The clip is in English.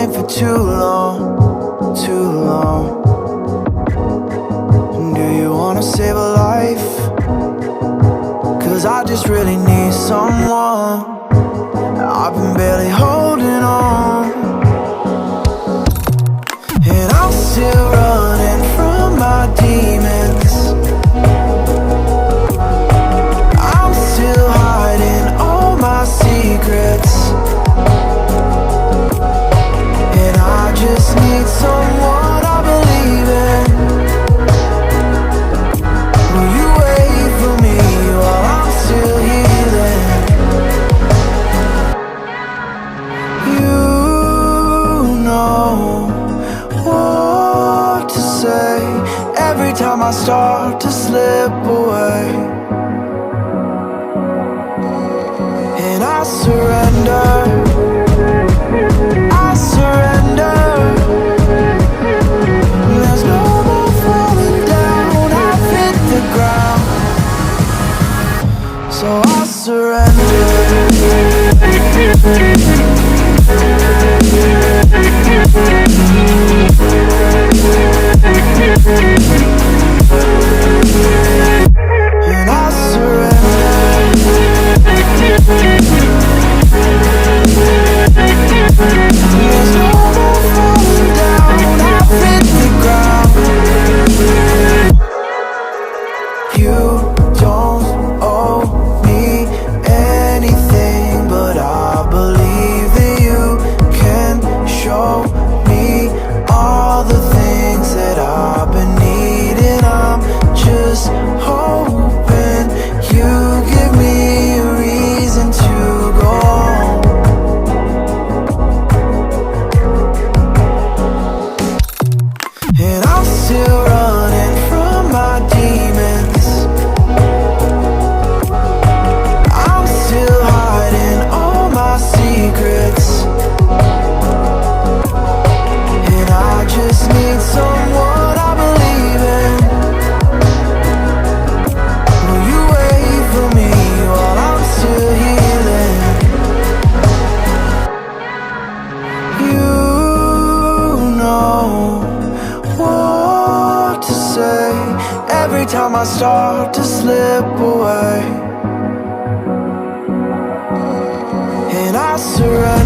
mind for too long, too long. Do you wanna save a life? 'Cause I just really need someone. I've been barely holding on, and I'm still running from my demons. I'm still hiding all my secrets, and I just need someone I believe in. Will you wait for me while I'm still healing? You know what to say every time I start to slip away, and I surrender, I surrender. There's no more falling down, I've hit the ground, so I surrender. And I surrender. There's no more falling down, I've hit the ground. You don't owe me anything, but I believe that you can show me all the things that I've been needing. I'm just hoping you give me a reason to go on. And I'm still running from my demons. I'm still hiding all my secrets, and I just need someone I believe in. Will you wait for me while I'm still healing? You know what to say every time I start to slip away, and I surrender.